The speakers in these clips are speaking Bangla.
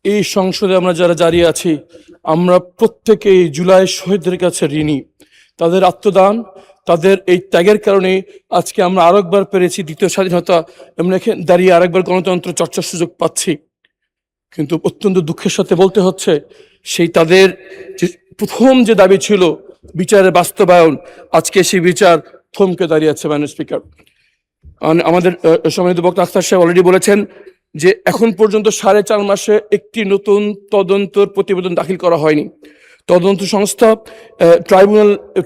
এই সংসদে আমরা যারা দাঁড়িয়ে আছি, আমরা প্রত্যেকেই জুলাই শহীদদের কাছে ঋণী। তাদের আত্মদান, তাদের এই ত্যাগের কারণে আজকে আমরা আরেকবার পেরেছি দ্বিতীয় স্বাধীনতা, আমরা এখানে দাঁড়িয়ে আরেকবার গণতন্ত্র চর্চার সুযোগ পাচ্ছি। কিন্তু অত্যন্ত দুঃখের সাথে বলতে হচ্ছে, সেই তাদের যে প্রথম যে দাবি ছিল বিচারের বাস্তবায়ন, আজকে সেই বিচার থমকে দাঁড়িয়েছে। মাননীয় স্পিকার, আমাদের সম্মানিত বক্তা আখতার সাহেব অলরেডি বলেছেন যে এখন পর্যন্ত 4.5 মাসে একটি নতুন তদন্তর প্রতিবেদন দাখিল করা হয়নি। তদন্ত সংস্থা,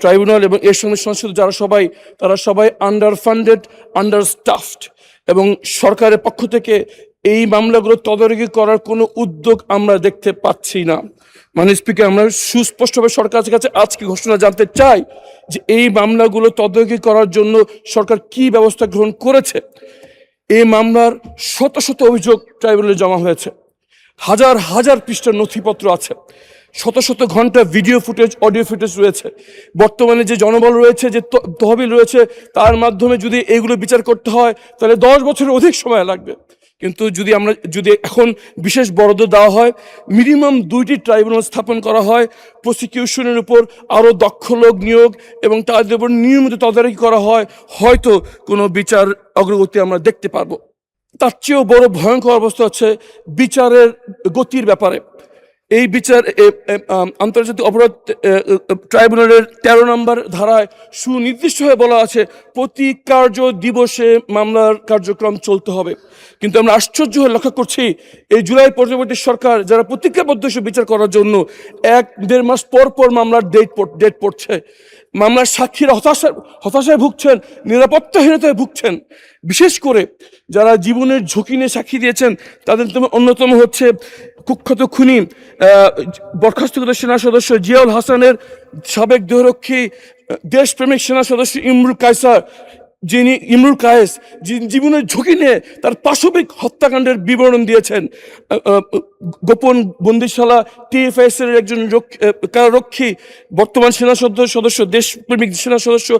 ট্রাইব্যুনাল এবং এর সঙ্গে সংশ্লিষ্ট তারা সবাই আন্ডার ফান্ডেড, আন্ডার স্টাফড, এবং সরকারের পক্ষ থেকে এই মামলাগুলো তদারকি করার কোনো উদ্যোগ আমরা দেখতে পাচ্ছি না। মাননীয় স্পিকার, আমরা সুস্পষ্টভাবে সরকারের কাছে আজকে ঘোষণা জানতে চাই যে এই মামলাগুলো তদারকি করার জন্য সরকার কি ব্যবস্থা গ্রহণ করেছে। এই মামলার শত শত অভিযোগ ট্রাইব্যুনালে জমা হয়েছে, হাজার হাজার পৃষ্ঠার নথিপত্র আছে, শত শত ঘন্টা ভিডিও ফুটেজ, অডিও ফুটেজ রয়েছে। বর্তমানে যে জনবল রয়েছে, যে তহবিল রয়েছে, তার মাধ্যমে যদি এগুলো বিচার করতে হয় তাহলে 10 বছরের অধিক সময় লাগবে। কিন্তু যদি এখন বিশেষ বরাদ্দ দেওয়া হয়, মিনিমাম 2টি ট্রাইব্যুনাল স্থাপন করা হয়, প্রসিকিউশনের উপর আরও দক্ষ লোক নিয়োগ এবং তাদের উপর নিয়মিত তদারকি করা হয়, হয়তো কোনো বিচার অগ্রগতি আমরা দেখতে পারবো। তার চেয়েও বড় ভয়ঙ্কর অবস্থা হচ্ছে বিচারের গতির ব্যাপারে। এই বিচার আন্তর্জাতিক অপরাধ ট্রাইব্যুনালের 13 নম্বর ধারায় সুনির্দিষ্টভাবে বলা আছে প্রতি কার্য দিবসে মামলার কার্যক্রম চলতে হবে। কিন্তু আমরা আশ্চর্য হয়ে লক্ষ্য করছি, এই জুলাই পরবর্তী সরকার যারা প্রতিজ্ঞাবদ্ধ বিচার করার জন্য 1-1.5 মাস পর মামলার ডেট পড়ছে। মামলার সাক্ষীরা হতাশায় ভুগছেন, নিরাপত্তাহীনতায় ভুগছেন। বিশেষ করে যারা জীবনের ঝুঁকি নিয়ে সাক্ষী দিয়েছেন, তাদের অন্যতম হচ্ছে কুখ্যাত খুনি বরখাস্তকৃত সেনা সদস্য জিয়াউল হাসানের সাবেক দেহরক্ষী দেশপ্রেমিক সেনা সদস্য ইমরুল কায়েস, যিনি জীবনের ঝুঁকি নিয়ে তার পাশবিক হত্যাকাণ্ডের বিবরণ দিয়েছেন। গোপন বন্দিশালা TFIS এর একজন কারারক্ষী, বর্তমান সেনা সদস্য, দেশপ্রেমিক সেনা সদস্য,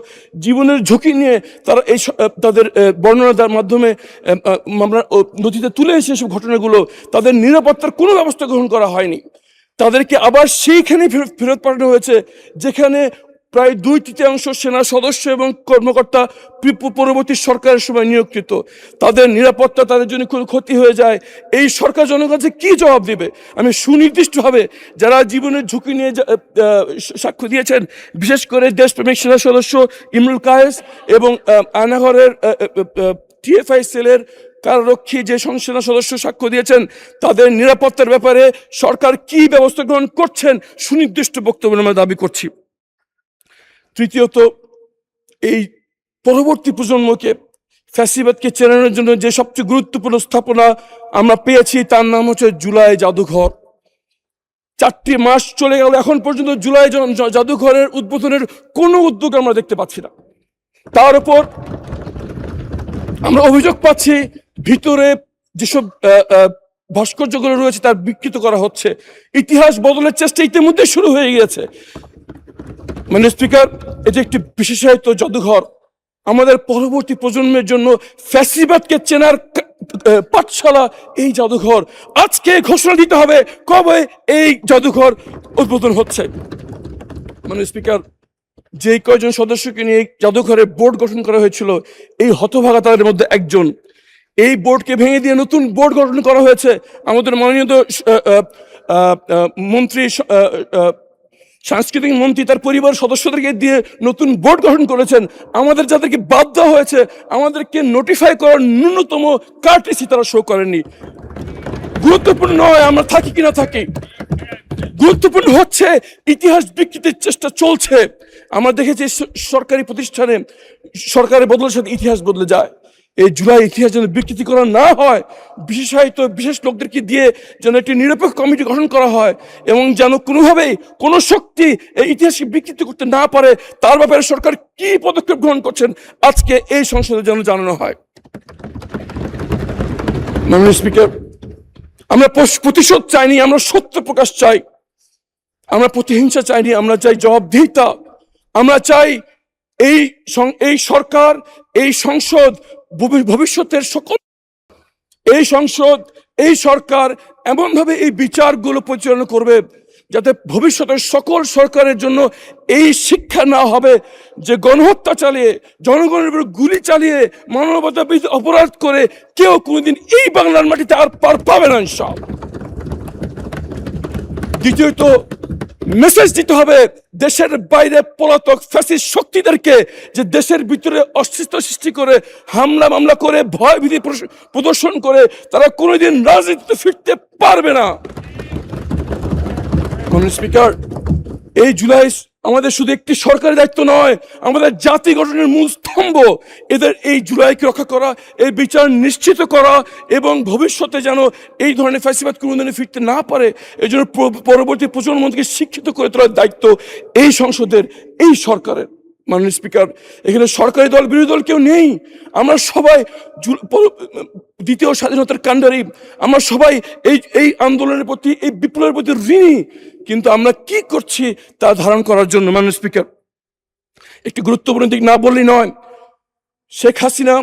জীবনের ঝুঁকি নিয়ে তারা তাদের বর্ণনার মাধ্যমে মামলার নথিতে তুলে এসে এসব ঘটনাগুলো, তাদের নিরাপত্তার কোনো ব্যবস্থা গ্রহণ করা হয়নি। তাদেরকে আবার সেইখানে ফেরত পাঠানো হয়েছে যেখানে প্রায় 2/3 সেনা সদস্য এবং কর্মকর্তা পরবর্তী সরকারের সময় নিয়োগকৃত। তাদের নিরাপত্তা, তাদের জন্য কোনো ক্ষতি হয়ে যায়, এই সরকার জনগণকে কি জবাব দিবে? আমি সুনির্দিষ্টভাবে যারা জীবনের ঝুঁকি নিয়ে সাক্ষ্য দিয়েছেন, বিশেষ করে দেশপ্রেমিক সেনা সদস্য ইমরুল কায়েস এবং আয়নাঘরের TFI সেলের কারারক্ষী যে সেনা সদস্য সাক্ষ্য দিয়েছেন, তাদের নিরাপত্তার ব্যাপারে সরকার কি ব্যবস্থা গ্রহণ করছেন সুনির্দিষ্ট বক্তব্য আমরা দাবি করছি। তৃতীয়ত, এই পরবর্তী প্রজন্মকে ফ্যাসিবাদকে চেনানোর জন্য যে সবচেয়ে গুরুত্বপূর্ণ স্থাপনা আমরা পেয়েছি, তার নাম হচ্ছে জুলাই জাদুঘর। 4টি মাস চলে গেল, এখন পর্যন্ত জুলাই জাদুঘরের উদ্বোধনের কোনো উদ্যোগ আমরা দেখতে পাচ্ছি না। তার উপর আমরা অভিযোগ পাচ্ছি ভিতরে যেসব ভাস্কর্যগুলো রয়েছে তার বিকৃত করা হচ্ছে। ইতিহাস বদলের চেষ্টা ইতিমধ্যে শুরু হয়ে গিয়েছে। মাননীয় স্পিকার, এটি একটি বিশেষায়িত জাদুঘর, আমাদের পরবর্তী প্রজন্মের জন্য ফ্যাসিবাদকে চেনার পাঠশালা এই জাদুঘর। আজকে ঘোষণা দিতে হবে কবে এই জাদুঘর উদ্বোধন হচ্ছে। মাননীয় স্পিকার, যে কয়জন সদস্যকে নিয়ে জাদুঘরের বোর্ড গঠন করা হয়েছিল, এই হতভাগা তাদের মধ্যে একজন। এই বোর্ডকে ভেঙে দিয়ে নতুন বোর্ড গঠন করা হয়েছে। আমাদের মাননীয় মন্ত্রী, সাংস্কৃতিক মন্ত্রী তার পরিবার সদস্যদেরকে দিয়ে নতুন বোর্ড গঠন করেছেন। আমাদের যাদেরকে বাদ দেওয়া হয়েছে, আমাদেরকে নোটিফাই করার ন্যূনতম কার্টেসি তারা শো করেননি। গুরুত্বপূর্ণ নয় আমরা থাকি কিনা থাকি, গুরুত্বপূর্ণ হচ্ছে ইতিহাস বিকৃতির চেষ্টা চলছে। আমরা দেখেছি সরকারি প্রতিষ্ঠানে সরকারের বদলের সাথে ইতিহাস বদলে যায়। এই জুলাই ইতিহাস যেন বিকৃতি করা না হয়, বিশেষ লোকদেরকে দিয়ে যেন একটি নিরপেক্ষ কমিটি গঠন করা হয় এবং যেন কোনোভাবেই কোনো শক্তি এই ইতিহাসকে বিকৃতি করতে না পারে, তার ব্যাপারে সরকার কি পদক্ষেপ গ্রহণ করছেন আজকে এই সংসদে যেন জানানো হয়। মাননীয় স্পিকার, আমরা প্রতিশোধ চাইনি, আমরা সত্য প্রকাশ চাই। আমরা প্রতিহিংসা চাইনি, আমরা চাই জবাবদিহিতা। আমরা চাই এই সরকার, এই সংসদ ভবিষ্যতের সকল, এই সংসদ, এই সরকার এমনভাবে এই বিচারগুলো পরিচালনা করবে যাতে ভবিষ্যতের সকল সরকারের জন্য এই শিক্ষা না হবে যে গণহত্যা চালিয়ে, জনগণের উপর গুলি চালিয়ে, মানবতা বিরোধী অপরাধ করে কেউ কোনোদিন এই বাংলার মাটিতে আর পার পাবে না ইনশাআল্লাহ। দ্বিতীয়ত মেসেজ দিতে হবে দেশের বাইরে পলাতক ফ্যাসিস্ট শক্তিদেরকে, যে দেশের ভিতরে অস্তিত্ব সৃষ্টি করে হামলা মামলা করে ভয়ভীতি প্রদর্শন করে তারা কোনোদিন রাজনীতিতে ফিরতে পারবে না। স্পিকার, এই জুলাই আমাদের শুধু একটি সরকারি দায়িত্ব নয়, আমাদের জাতি গঠনের মূল স্তম্ভ। এদের এই জুলাইকে রক্ষা করা, এই বিচার নিশ্চিত করা এবং ভবিষ্যতে যেন এই ধরনের ফ্যাসিবাদ কোনোদিনও ফিরতে না পারে এই জন্য পরবর্তী প্রজন্মকে শিক্ষিত করে তোলার দায়িত্ব এই সংসদের, এই সরকারের। মাননীয় স্পিকার, এখানে সরকারি দল বিরোধী দল কেউ নেই। আমরা সবাই দ্বিতীয় স্বাধীনতার কাণ্ডারি, আমরা সবাই এই আন্দোলনের প্রতি, এই বিপ্লবের প্রতি ঋণী। কিন্তু আমরা কি করছি তা ধারণ করার জন্য মাননীয় স্পিকার একটি গুরুত্বপূর্ণ দিক না বললেই নয়। শেখ হাসিনা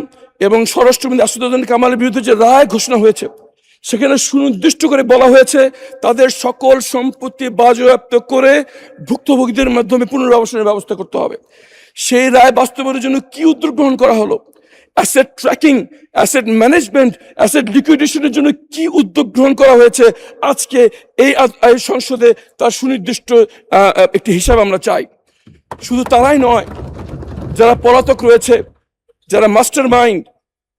এবং স্বরাষ্ট্রমন্ত্রী আসাদুজ্জামান কামালের বিরুদ্ধে যে রায় ঘোষণা হয়েছে সেখানে সুনির্দিষ্ট করে বলা হয়েছে তাদের সকল সম্পত্তি বাজেয়াপ্ত করে ভুক্তভোগীদের মাধ্যমে পুনর্বাসনের ব্যবস্থা করতে হবে। সেই রায় বাস্তবায়নের জন্য কি উদ্যোগ গ্রহণ করা হলো? Asset tracking, asset management, asset লিকুইডেশনের জন্য কি উদ্যোগ গ্রহণ করা হয়েছে আজকে এই সংসদে তার সুনির্দিষ্ট একটি হিসাব আমরা চাই। শুধু তারাই নয়, যারা পলাতক রয়েছে, যারা মাস্টার মাইন্ড,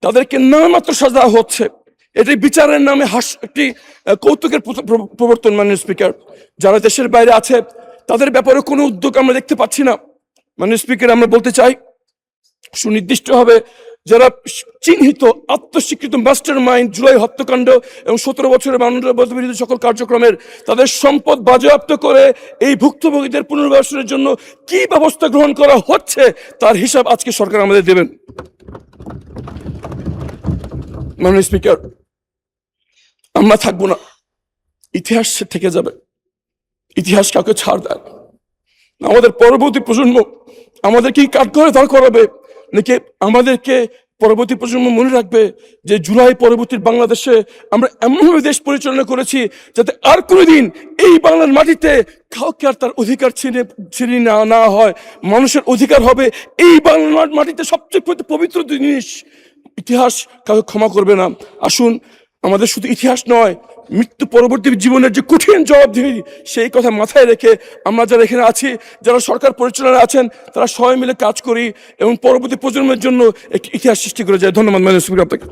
তাদেরকে নামমাত্র সাজা হচ্ছে। এটি বিচারের নামে একটি কৌতুকের প্রবর্তন। মাননীয় স্পিকার, যারা দেশের বাইরে আছে তাদের ব্যাপারে কোনো উদ্যোগ আমরা দেখতে পাচ্ছি না। মাননীয় স্পিকার, আমরা বলতে চাই সুনির্দিষ্টভাবে যারা চিহ্নিত আত্মস্বীকৃত মাস্টার মাইন্ড জুলাই হত্যাকাণ্ড এবং 17 বছরের মানবতা বিরোধী সকল কার্যক্রমের তাদের সম্পদ বাজেয়াপ্ত করে এই ভুক্তভোগীদের পুনর্বাসনের জন্য কি ব্যবস্থা গ্রহণ করা হচ্ছে তার হিসাব আজকে সরকার আমাদের দেবেন। মাননীয় স্পিকার, আমরা থাকবো না, ইতিহাস থেকে যাবে। ইতিহাস কাউকে ছাড় দেয় না। আমাদের পরবর্তী প্রজন্ম আমাদেরকে কাঠগড়ে দাঁড় করাবে, নাকি আমাদেরকে পরবর্তী প্রজন্ম মনে রাখবে যে জুলাই পরবর্তী বাংলাদেশে আমরা এমনভাবে দেশ পরিচালনা করেছি যাতে আর কোনোদিন এই বাংলার মাটিতে কাউকে আর তার অধিকার ছিনিয়ে না হয়। মানুষের অধিকার হবে এই বাংলার মাটিতে সবচেয়ে পবিত্র জিনিস। ইতিহাস কাউকে ক্ষমা করবে না। আসুন, আমাদের শুধু ইতিহাস নয়, মৃত্যু পরবর্তী জীবনের যে কঠিন জবাবদিহি সেই কথা মাথায় রেখে আমরা যারা এখানে আছি, যারা সরকার পরিচালনায় আছেন, তারা সবাই মিলে কাজ করি এবং পরবর্তী প্রজন্মের জন্য একটি ইতিহাস সৃষ্টি করে যায়। ধন্যবাদ মাননীয় স্পিকার আপনাকে।